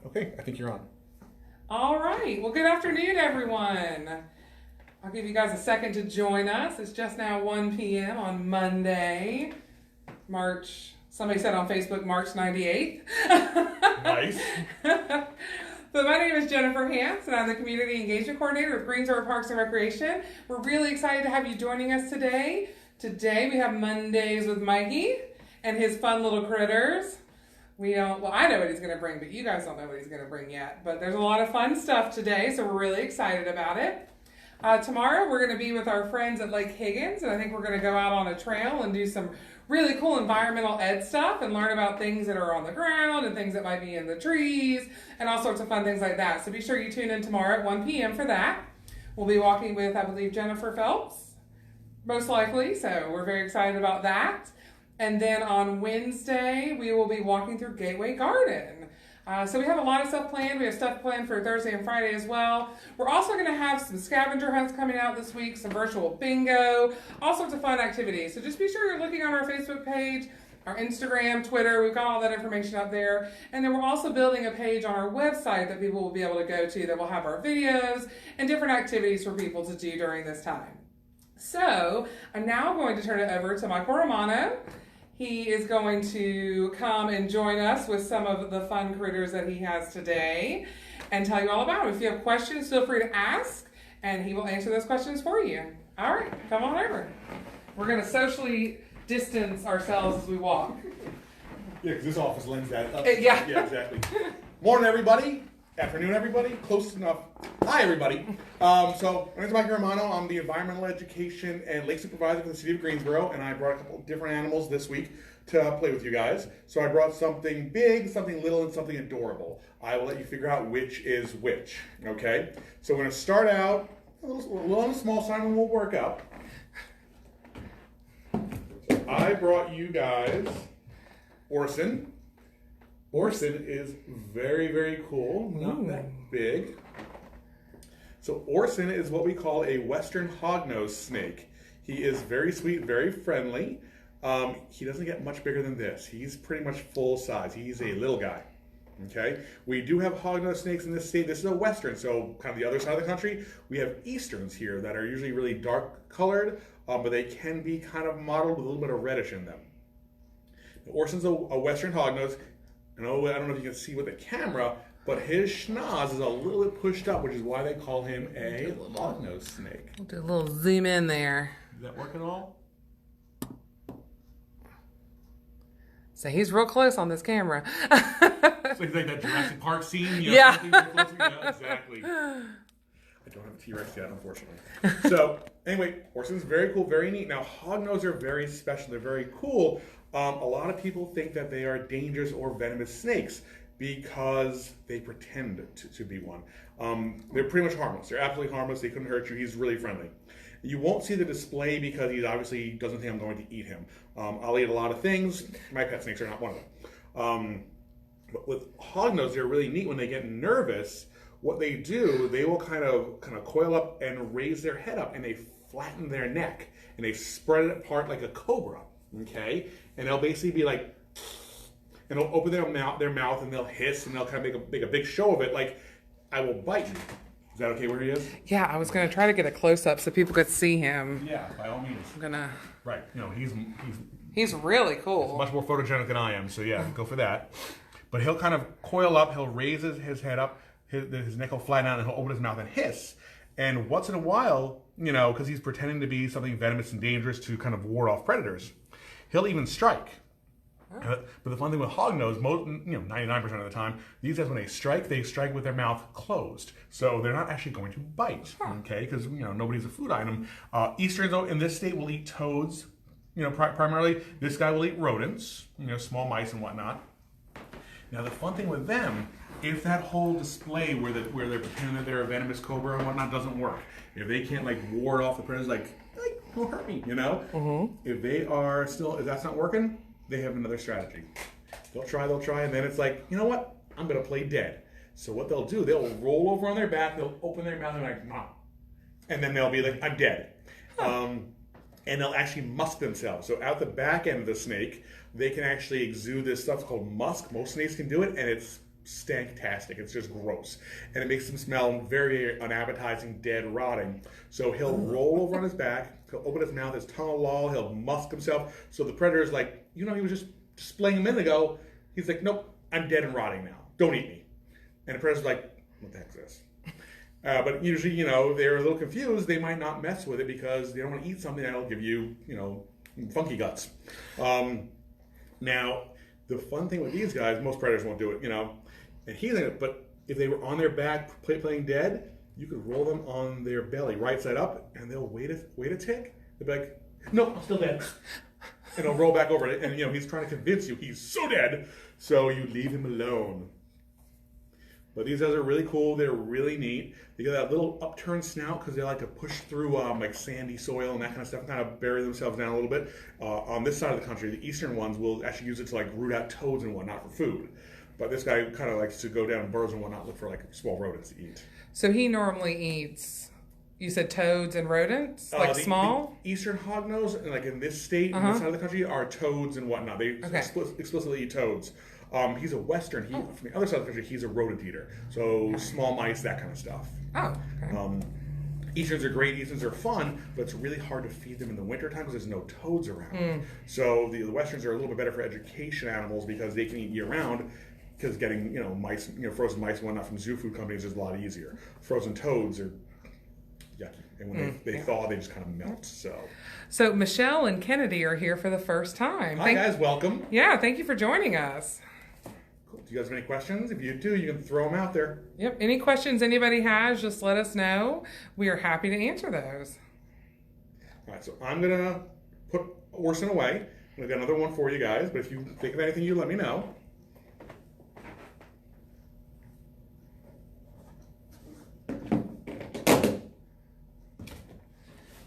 Okay, I think you're on. All right. Well, good afternoon, everyone. I'll give you guys a second to join us. It's just now 1 p.m. on Monday, somebody said on Facebook, March 98th. Nice. But my name is Jennifer Hance, and I'm the Community Engagement Coordinator with Greensboro Parks and Recreation. We're really excited to have you joining us today. Today we have Mondays with Mikey and his fun little critters. I know what he's going to bring, but you guys don't know what he's going to bring yet. But there's a lot of fun stuff today, so we're really excited about it. Tomorrow we're going to be with our friends at Lake Higgins, and I think we're going to go out on a trail and do some really cool environmental ed stuff and learn about things that are on the ground and things that might be in the trees and all sorts of fun things like that. So be sure you tune in tomorrow at 1 p.m. for that. We'll be walking with, I believe, Jennifer Phelps, most likely, so we're very excited about that. And then on Wednesday, we will be walking through Gateway Garden. So we have a lot of stuff planned. We have stuff planned for Thursday and Friday as well. We're also going to have some scavenger hunts coming out this week, some virtual bingo, all sorts of fun activities. So just be sure you're looking on our Facebook page, our Instagram, Twitter. We've got all that information up there. And then we're also building a page on our website that people will be able to go to that will have our videos and different activities for people to do during this time. So I'm now going to turn it over to Michael Romano. He is going to come and join us with some of the fun critters that he has today and tell you all about them. If you have questions, feel free to ask, and he will answer those questions for you. All right, come on over. We're going to socially distance ourselves as we walk. Yeah, because this office lends that up. Yeah. Yeah, exactly. Morning, everybody. Afternoon, everybody. Close enough. Hi, everybody. So, my name is Mike Romano. I'm the Environmental Education and Lake Supervisor for the City of Greensboro, and I brought a couple of different animals this week to play with you guys. So, I brought something big, something little, and something adorable. I will let you figure out which is which, okay? So, we're going to start out a little on the small side, and we'll work up. So, I brought you guys Orson. Orson is very, very cool, not that big. So Orson is what we call a Western hognose snake. He is very sweet, very friendly. He doesn't get much bigger than this. He's pretty much full size. He's a little guy, okay? We do have hognose snakes in this state. This is a Western, so kind of the other side of the country. We have Easterns here that are usually really dark colored, but they can be kind of mottled with a little bit of reddish in them. Orson's a Western hognose. I don't know if you can see with the camera, but his schnoz is a little bit pushed up, which is why they call him a hognose snake. We'll do a little zoom in there. Is that working at all? So he's real close on this camera. So he's like that Jurassic Park scene? Yeah. Yeah, exactly. I don't have a T-Rex yet, unfortunately. So, anyway, Orson's very cool, very neat. Now, hognose are very special. They're very cool. A lot of people think that they are dangerous or venomous snakes because they pretend to be one. They're pretty much harmless. They're absolutely harmless. They couldn't hurt you. He's really friendly. You won't see the display because he obviously doesn't think I'm going to eat him. I'll eat a lot of things. My pet snakes are not one of them. But with hognose, they're really neat. When they get nervous, what they do, they will kind of coil up and raise their head up, and they flatten their neck, and they spread it apart like a cobra. Okay, and they'll basically be like, and they'll open their mouth, and they'll hiss, and they'll kind of make a big show of it, like, I will bite you. Is that okay where he is? Yeah, I was going to try to get a close-up so people could see him. Yeah, by all means. I'm going to... Right, He's really cool. Much more photogenic than I am, so yeah, go for that. But he'll kind of coil up, he'll raise his head up, his neck will flatten out, and he'll open his mouth and hiss. And once in a while, because he's pretending to be something venomous and dangerous to kind of ward off predators, he'll even strike. But the fun thing with hognose, 99% of the time, these guys, when they strike with their mouth closed. So they're not actually going to bite, okay? Because, nobody's a food item. Easterns in this state will eat toads, primarily. This guy will eat rodents, small mice and whatnot. Now, the fun thing with them, if that whole display where they're pretending that they're a venomous cobra and whatnot doesn't work, if they can't, ward off the predators, don't hurt me, If if that's not working, they have another strategy. They'll try, and then it's like, you know what? I'm going to play dead. So what they'll do, they'll roll over on their back, they'll open their mouth, and they're like, Mom. And then they'll be like, I'm dead. And they'll actually musk themselves. So out the back end of the snake, they can actually exude this stuff called musk. Most snakes can do it, and it's stank-tastic. It's just gross. And it makes him smell very unappetizing, dead, rotting. So he'll roll over on his back, he'll open his mouth, his tongue will loll, he'll musk himself. So the predator's like, he was just displaying a minute ago. He's like, nope, I'm dead and rotting now. Don't eat me. And the predator's like, what the heck's this? But usually, if they're a little confused, they might not mess with it because they don't want to eat something that'll give you, funky guts. Now, the fun thing with these guys, most predators won't do it, and he's like, but if they were on their back playing dead, you could roll them on their belly, right side up, and they'll wait a tick. They'll be like, no, I'm still dead. And he'll roll back over it, and he's trying to convince you he's so dead, so you leave him alone. But these guys are really cool. They're really neat. They got that little upturned snout because they like to push through like sandy soil and that kind of stuff, kind of bury themselves down a little bit. On this side of the country, the eastern ones will actually use it to like root out toads and whatnot for food. But this guy kind of likes to go down in burrows and whatnot, look for like small rodents to eat. So he normally eats, you said toads and rodents, like small? The eastern hognose, and like in this state, in this side of the country, are toads and whatnot. They explicitly eat toads. He's a western. From the other side of the country, he's a rodent eater. So small mice, that kind of stuff. Oh, okay. Easterns are great. Easterns are fun, but it's really hard to feed them in the wintertime because there's no toads around. So the westerns are a little bit better for education animals because they can eat year-round. Because getting mice, frozen mice and whatnot from zoo food companies is a lot easier. Frozen toads are yucky, and when they thaw, they just kind of melt. So Michelle and Kennedy are here for the first time. Hi guys, welcome. Yeah, thank you for joining us. Cool. Do you guys have any questions? If you do, you can throw them out there. Yep. Any questions anybody has, just let us know. We are happy to answer those. All right, so I'm gonna put Orson away. I've got another one for you guys, but if you think of anything, you let me know.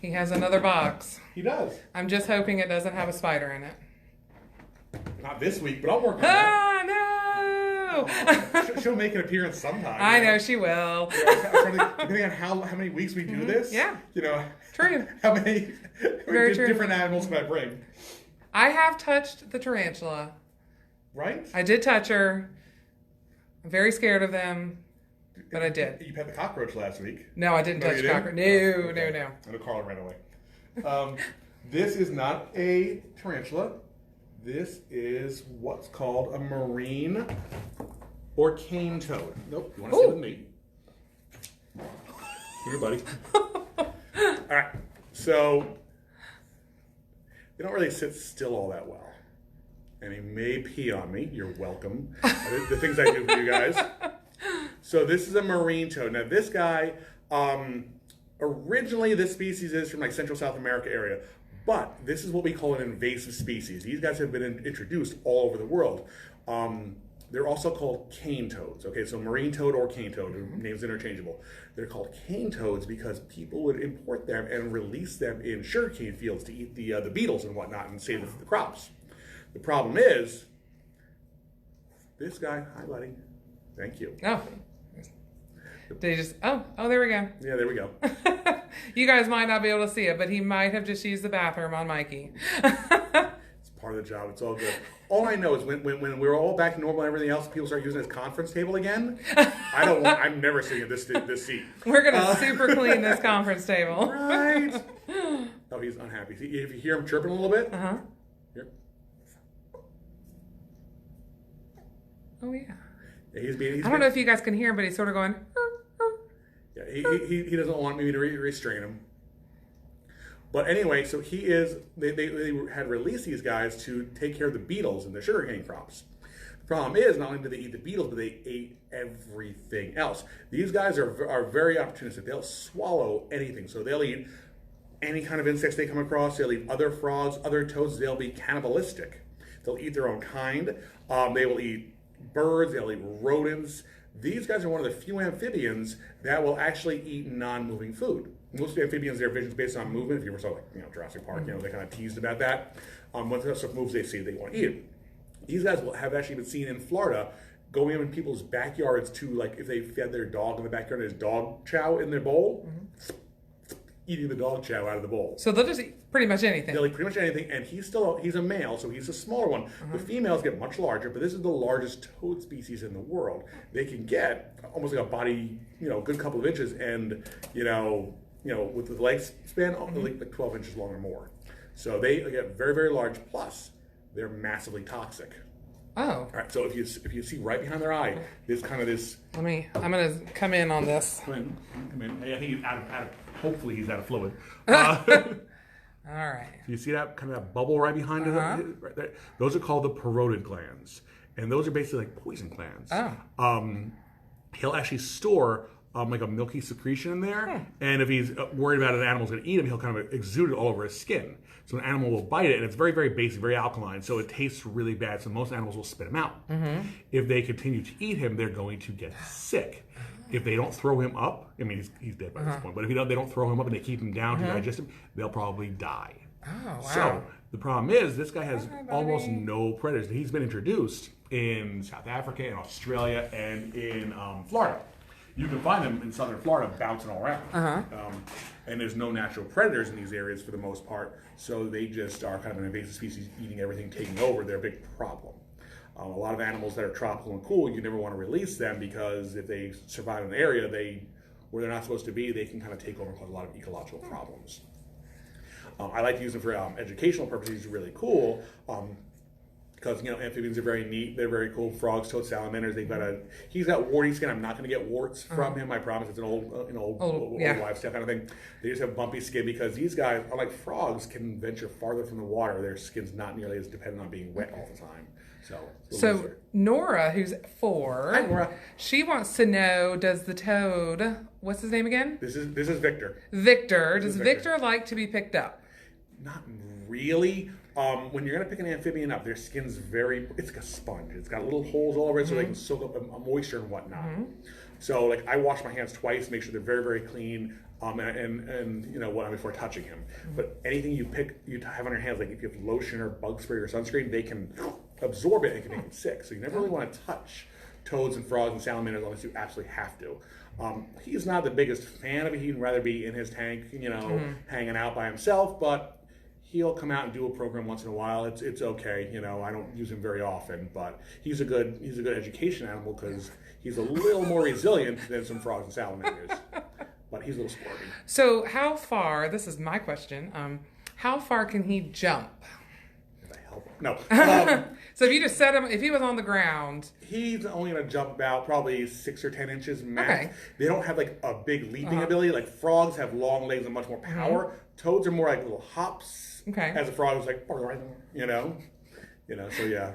He has another box. He does. I'm just hoping it doesn't have a spider in it. Not this week, but I'll work on that. No! She'll make an appearance sometime. I know she will. Depending on how many weeks we do this. Yeah. True. How many different animals can I bring? I have touched the tarantula. Right? I did touch her. I'm very scared of them. But I did. You pet the cockroach last week. No, I didn't touch cockroach. No. I know Carla ran away. This is not a tarantula. This is what's called a marine or cane toad. Nope, you want to stay with me? Here, buddy. All right, so they don't really sit still all that well. And he may pee on me. You're welcome. The things I do for you guys. So this is a marine toad. Now this guy, originally this species is from like Central South America area, but this is what we call an invasive species. These guys have been introduced all over the world. They're also called cane toads. Okay, so marine toad or cane toad, names interchangeable. They're called cane toads because people would import them and release them in sugarcane fields to eat the beetles and whatnot and save the crops. The problem is, this guy, hi buddy, thank you. Oh. They just, there we go. Yeah, there we go. You guys might not be able to see it, but he might have just used the bathroom on Mikey. It's part of the job. It's all good. All I know is when we're all back to normal and everything else, people start using this conference table again. I'm never sitting at this seat. We're going to super clean this conference table. Right. Oh, he's unhappy. See, if you hear him chirping a little bit. Uh-huh. Here. Oh, yeah. Yeah, I don't know if you guys can hear him, but he's sort of going. Yeah, he doesn't want me to restrain him. But anyway, so they had released these guys to take care of the beetles in the sugarcane crops. The problem is, not only do they eat the beetles, but they ate everything else. These guys are very opportunistic. They'll swallow anything. So they'll eat any kind of insects they come across. They'll eat other frogs, other toads. They'll be cannibalistic. They'll eat their own kind. They will eat birds. They'll eat rodents. These guys are one of the few amphibians that will actually eat non-moving food. Most amphibians, their vision's based on movement. If you ever saw Jurassic Park, they kind of teased about that. Once the stuff moves, they see they want to eat it. These guys have actually been seen in Florida going in people's backyards to, like, if they fed their dog in the backyard, there's dog chow in their bowl. eating the dog chow out of the bowl. So they'll just eat pretty much anything. They'll eat pretty much anything, and he's a male, so he's a smaller one. The females get much larger, but this is the largest toad species in the world. They can get almost like a body, good couple of inches, and with the legs span like 12 inches long or more. So they get very, very large. Plus, they're massively toxic. Oh. All right. So if you see right behind their eye, there's kind of this. I'm gonna come in on this. Come in. Hey, I think he's out of. Hopefully, he's out of fluid. All right. You see that kind of that bubble right behind it, right there? Those are called the parotid glands, and those are basically like poison glands. Oh. He'll actually store like a milky secretion in there, and if he's worried about an animal's going to eat him, he'll kind of exude it all over his skin. So an animal will bite it, and it's very, very basic, very alkaline, so it tastes really bad, so most animals will spit him out. If they continue to eat him, they're going to get sick. If they don't throw him up, I mean, he's dead by this point, but if they don't throw him up and they keep him down to digest him, they'll probably die. Oh, wow. So the problem is this guy has almost no predators. He's been introduced in South Africa, in Australia, and in Florida. You can find them in southern Florida bouncing all around. And there's no natural predators in these areas for the most part, so they just are kind of an invasive species eating everything, taking over. They're a big problem. A lot of animals that are tropical and cool, you never want to release them because if they survive in an area where they're not supposed to be, they can kind of take over and cause a lot of ecological problems. I like to use them for educational purposes. It's really cool because amphibians are very neat. They're very cool. Frogs, toads, salamanders. He's got warty skin. I'm not going to get warts from him. I promise. It's an old wives' tale kind of thing. They just have bumpy skin because these guys, unlike frogs, can venture farther from the water. Their skin's not nearly as dependent on being wet all the time. So Nora, who's 4, Hi, Nora. She wants to know: does the toad, what's his name again? This is Victor. Victor. Does Victor like to be picked up? Not really. When you're gonna pick an amphibian up, their skin's it's like a sponge. It's got little holes all over it so they can soak up a moisture and whatnot. So like I wash my hands twice, make sure they're very, very clean. Before touching him. But anything you have on your hands, like if you have lotion or bug spray or sunscreen, they can absorb it and can make them sick. So you never really want to touch toads and frogs and salamanders unless you absolutely have to. He's not the biggest fan of it. He'd rather be in his tank, hanging out by himself, but he'll come out and do a program once in a while. It's okay. I don't use him very often, but he's a good education animal because he's a little more resilient than some frogs and salamanders. But he's a little sporty. So how far, this is my question, how far can he jump? If I help him. No. So if you just set him, if he was on the ground. He's only going to jump about probably 6 or 10 inches max. Okay. They don't have like a big leaping ability. Like frogs have long legs and much more power. Toads are more like little hops. Okay. As a frog is like, so yeah.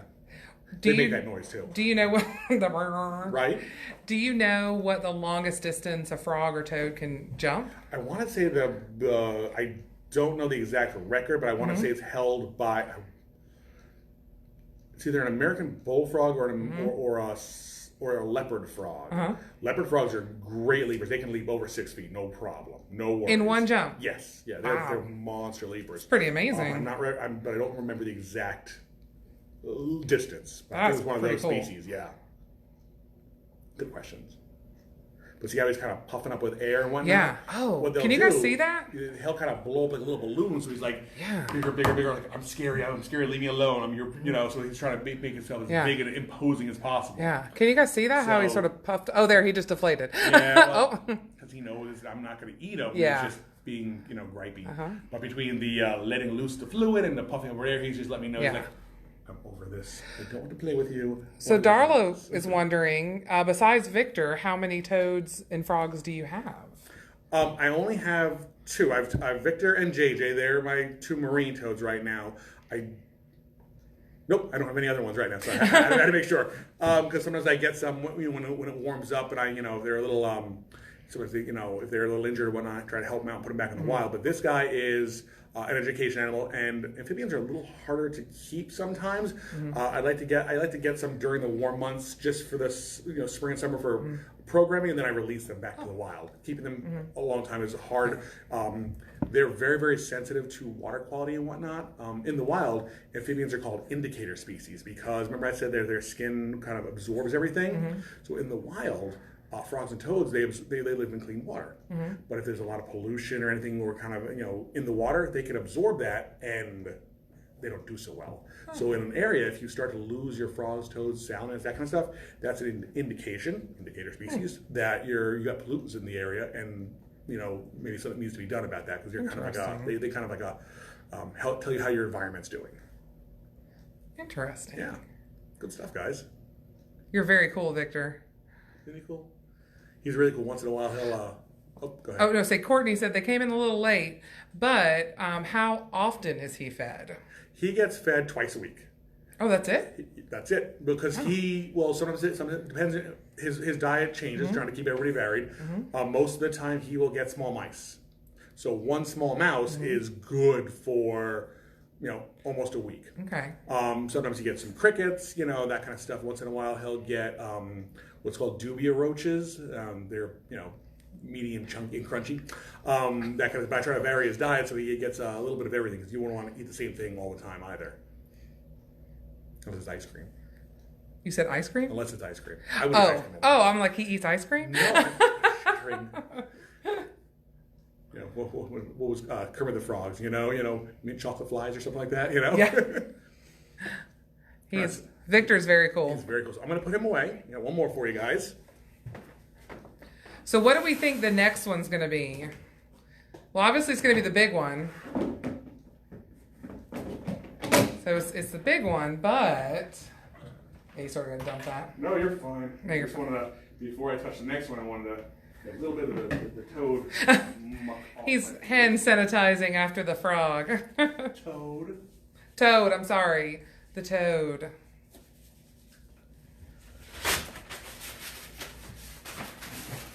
They make that noise too. Do you know what right? Do you know what the longest distance a frog or toad can jump? I want to say I don't know the exact record, but I want to say it's held by it's either an American bullfrog or a leopard frog. Leopard frogs are great leapers. They can leap over 6 feet, no problem, no worries. In one jump? Yes, yeah, they're monster leapers. It's pretty amazing. But I don't remember the exact distance. That's it's one of those species, yeah. Good questions. But see how he's kind of puffing up with air and whatnot? Yeah. Oh, can you guys see that? He'll kind of blow up like a little balloon, so he's like, bigger, like, I'm scary, leave me alone. So he's trying to make himself as big and imposing as possible. Yeah. Can you guys see that? How he sort of puffed? Oh, there, he just deflated. Yeah, because he knows I'm not going to eat him. Yeah. He's just being, gripey. But between the letting loose the fluid and the puffing up air, he's just letting me know, he's like, I'm over this. I don't want to play with you. So Darlo is wondering, besides Victor, how many toads and frogs do you have? I only have 2. I have Victor and JJ. They're my 2 marine toads right now. Nope, I don't have any other ones right now. So I had to make sure because sometimes I get some when it warms up, and if they're a little if they're a little injured or whatnot, I try to help them out and put them back in the wild. But this guy is an education animal, and amphibians are a little harder to keep sometimes. I like to get some during the warm months, just for this spring and summer for programming, and then I release them back to the wild. Keeping them a long time is hard. They're very, very sensitive to water quality and whatnot. In the wild, amphibians are called indicator species because remember I said their skin kind of absorbs everything. So in the wild, frogs and toads, they live in clean water. Mm-hmm. But if there's a lot of pollution or anything or kind of, in the water, they can absorb that and they don't do so well. Huh. So in an area, if you start to lose your frogs, toads, salamanders, that kind of stuff, that's an indicator species, that you got pollutants in the area, and maybe something needs to be done about that, because they're kind of like they kind of like help tell you how your environment's doing. Interesting. Yeah, good stuff, guys. You're very cool, Victor. Isn't he cool? He's really cool. Once in a while, he'll. Go ahead. Oh no! Courtney said they came in a little late, but how often is he fed? He gets fed twice a week. Oh, that's it? That's it. Because sometimes it depends. His diet changes, trying to keep everybody varied. Mm-hmm. Most of the time, he will get small mice. So one small mouse is good for, almost a week. Okay. Sometimes he gets some crickets, that kind of stuff. Once in a while, he'll get what's called dubia roaches. They're, meaty and chunky and crunchy. That kind of, but I try to vary his diet so he gets a little bit of everything, because you won't want to eat the same thing all the time either. Unless it's ice cream. You said ice cream? Unless it's ice cream. I'm like, he eats ice cream? No. What was Kermit the Frogs? Mint chocolate flies or something like that. Yeah. Victor's very cool. He's very cool. So I'm going to put him away. One more for you guys. So what do we think the next one's going to be? Well, obviously it's going to be the big one. So it's the big one, but... Are you sort of going to dump that? No, you're fine. No, you're fine. Before I touch the next one, I wanted to get a little bit of the toad. He's hand sanitizing after the frog. Toad, I'm sorry. The toad.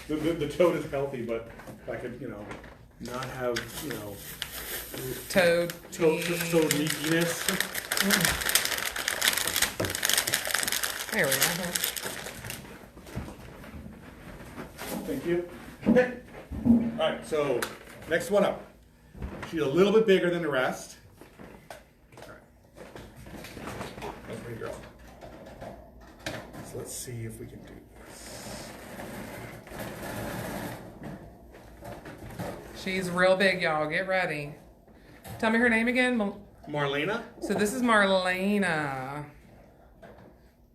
The toad is healthy, but if I could, not have, toad leakiness. There we go. Thank you. Okay. All right, so next one up. She's a little bit bigger than the rest. All right. That's pretty girl. So let's see if we can do this. She's real big, y'all. Get ready. Tell me her name again. Marlena. So this is Marlena.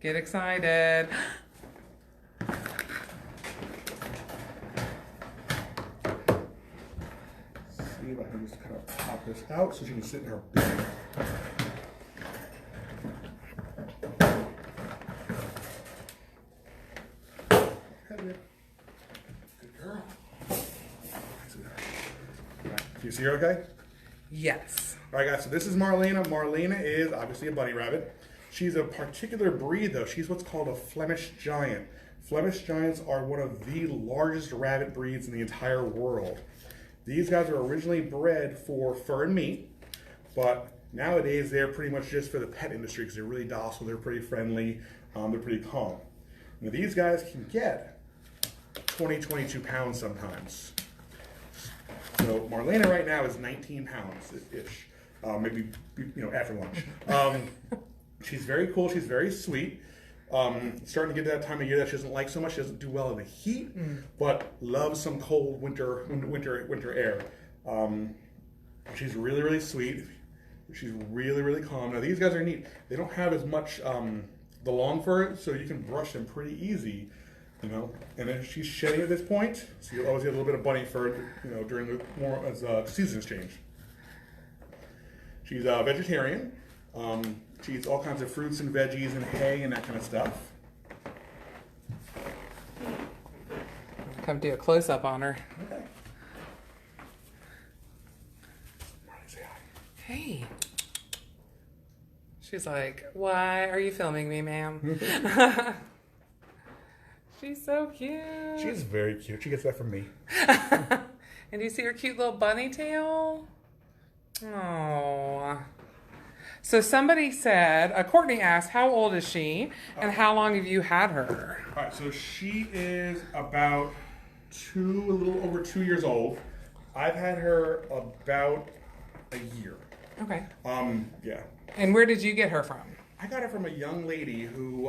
Get excited. See if I can just kind of pop this out so she can sit in her bed. Good girl. Do you see her okay? Yes. All right, guys, so this is Marlena. Marlena is obviously a bunny rabbit. She's a particular breed, though. She's what's called a Flemish Giant. Flemish Giants are one of the largest rabbit breeds in the entire world. These guys were originally bred for fur and meat, but nowadays they're pretty much just for the pet industry, because they're really docile, they're pretty friendly, they're pretty calm. Now, these guys can get 20, 22 pounds sometimes. So Marlena right now is 19 pounds-ish, maybe after lunch. She's very cool. She's very sweet. Starting to get to that time of year that she doesn't like so much. She doesn't do well in the heat, but loves some cold winter air. She's really, really sweet. She's really, really calm. Now these guys are neat. They don't have as much the long fur, so you can brush them pretty easy. And then she's shedding at this point, so you'll always get a little bit of bunny fur, during the seasons change. She's a vegetarian. She eats all kinds of fruits and veggies and hay and that kind of stuff. Come do a close-up on her. Okay. Say hi. Hey. She's like, why are you filming me, ma'am? She's so cute. She's very cute. She gets that from me. And do you see her cute little bunny tail? Oh. So somebody said, Courtney asked, how old is she, and how long have you had her? All right, so she is about a little over 2 years old. I've had her about a year. Okay. Yeah. And where did you get her from? I got her from a young lady who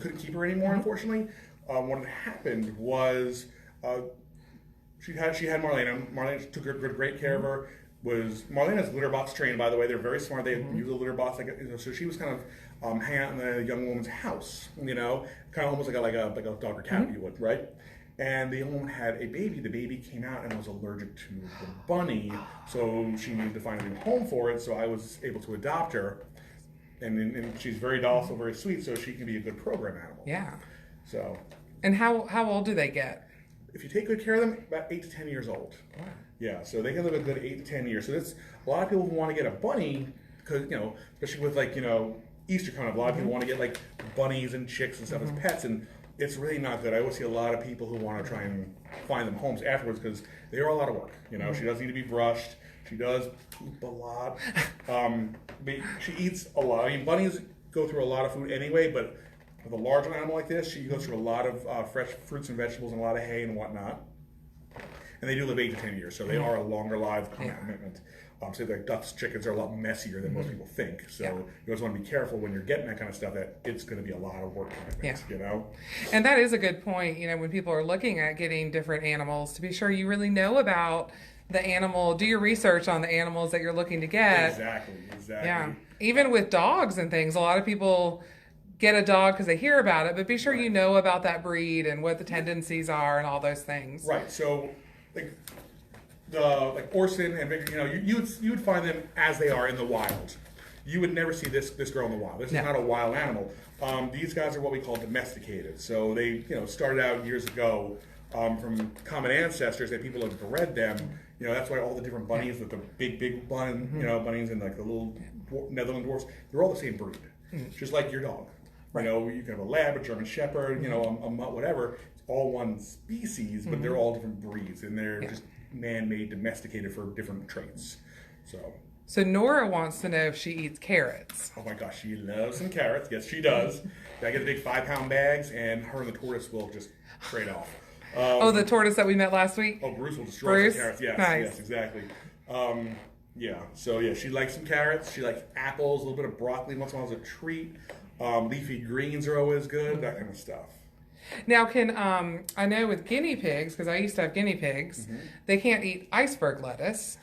couldn't keep her anymore, unfortunately. what had happened was she had Marlena. Marlena took great care of her. Marlena's litter box trained, by the way. They're very smart. They use a litter box, so she was kind of hanging out in the young woman's house, kind of almost like a dog or cat, you would, right? And the young woman had a baby. The baby came out and was allergic to the bunny, so she needed to find a new home for it. So I was able to adopt her, and she's very docile, very sweet, so she can be a good program animal. Yeah. So. And how old do they get? If you take good care of them, about 8 to 10 years old. Wow. Yeah, so they can live a good 8 to 10 years. So that's a lot of people who want to get a bunny, because especially with Easter coming up, a lot of people want to get like bunnies and chicks and stuff as pets, and it's really not good. I always see a lot of people who want to try and find them homes afterwards because they are a lot of work. She does need to be brushed. She does poop a lot. But she eats a lot. I mean, bunnies go through a lot of food anyway, but with a large animal like this, she goes through a lot of fresh fruits and vegetables and a lot of hay and whatnot. And they do live 8 to 10 years, so they are a longer live commitment. So like ducks, chickens are a lot messier than most people think. So you always want to be careful when you're getting that kind of stuff that it's going to be a lot of work commitments, And that is a good point, when people are looking at getting different animals, to be sure you really know about the animal, do your research on the animals that you're looking to get. Exactly. Yeah. Even with dogs and things, a lot of people get a dog because they hear about it, but be sure you know about that breed and what the tendencies are and all those things. Right. So, like Orson and Victor, you would find them as they are in the wild. You would never see this girl in the wild. This is not a wild animal. These guys are what we call domesticated. So they started out years ago from common ancestors that people have bred them. That's why all the different bunnies, with the big bunnies and like the little Netherland dwarfs, they're all the same breed. Just like your dog. Right. You can have a lab, a German shepherd, a mutt, whatever. It's all one species, but they're all different breeds, and they're just man-made, domesticated for different traits. So Nora wants to know if she eats carrots. Oh my gosh, she loves some carrots. Yes, she does. I get the big 5-pound bags, and her and the tortoise will just trade off. The tortoise that we met last week? Oh, Bruce will destroy the carrots. Yes, nice. Yes, exactly. So she likes some carrots. She likes apples, a little bit of broccoli once in a while as a treat. Leafy greens are always good, that kind of stuff. Now, I know with guinea pigs, because I used to have guinea pigs, they can't eat iceberg lettuce.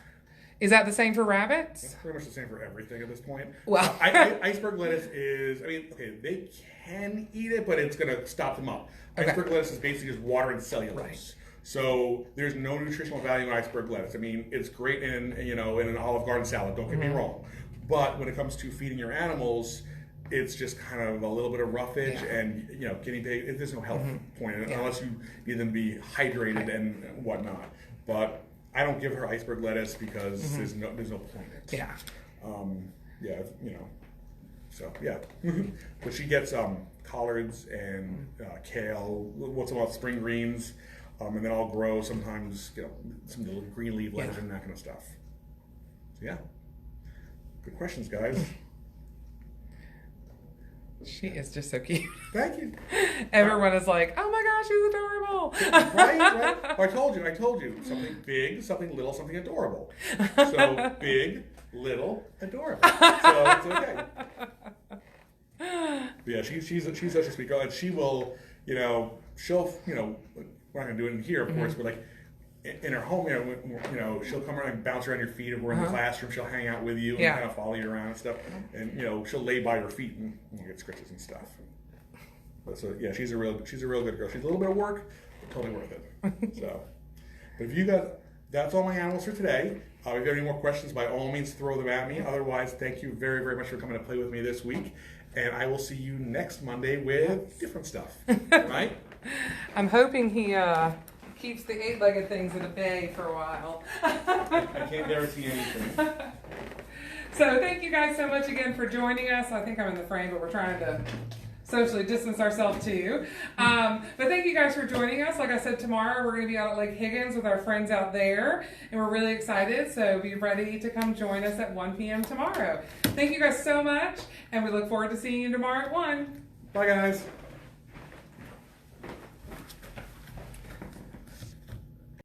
Is that the same for rabbits? It's pretty much the same for everything at this point. Well, iceberg lettuce is, they can eat it, but it's going to stop them up. Okay. Iceberg lettuce is basically just water and cellulose. Right. So there's no nutritional value in iceberg lettuce. It's great in an Olive Garden salad, don't get me wrong. But when it comes to feeding your animals, it's just kind of a little bit of roughage, and guinea pig. There's no health point in it unless you need them to be hydrated and whatnot. But I don't give her iceberg lettuce because there's no point in it. So but she gets collards and kale, once in a while spring greens, and then I'll grow sometimes some little green leaf lettuce and that kind of stuff. So good questions, guys. She is just so cute. Thank you. Everyone is like, oh my gosh, she's adorable. Right. Well, I told you. Something big, something little, something adorable. So big, little, adorable. So it's okay. But yeah, she's such a sweet girl, and she will, she'll, we're not gonna do it in here, of course, but like in her home, she'll come around and bounce around your feet. If we're in the classroom, she'll hang out with you and kind of follow you around and stuff. And she'll lay by your feet and get scratches and stuff. But so she's a real good girl. She's a little bit of work, but totally worth it. So, but if you guys, that's all my animals for today. If you have any more questions, by all means, throw them at me. Otherwise, thank you very, very much for coming to play with me this week. And I will see you next Monday with different stuff. Right? I'm hoping he keeps the 8-legged things at bay for a while. I can't guarantee anything. So thank you guys so much again for joining us. I think I'm in the frame, but we're trying to socially distance ourselves too. But thank you guys for joining us. Like I said, tomorrow we're going to be out at Lake Higgins with our friends out there, and we're really excited. So be ready to come join us at 1 p.m. tomorrow. Thank you guys so much, and we look forward to seeing you tomorrow at 1. Bye, guys.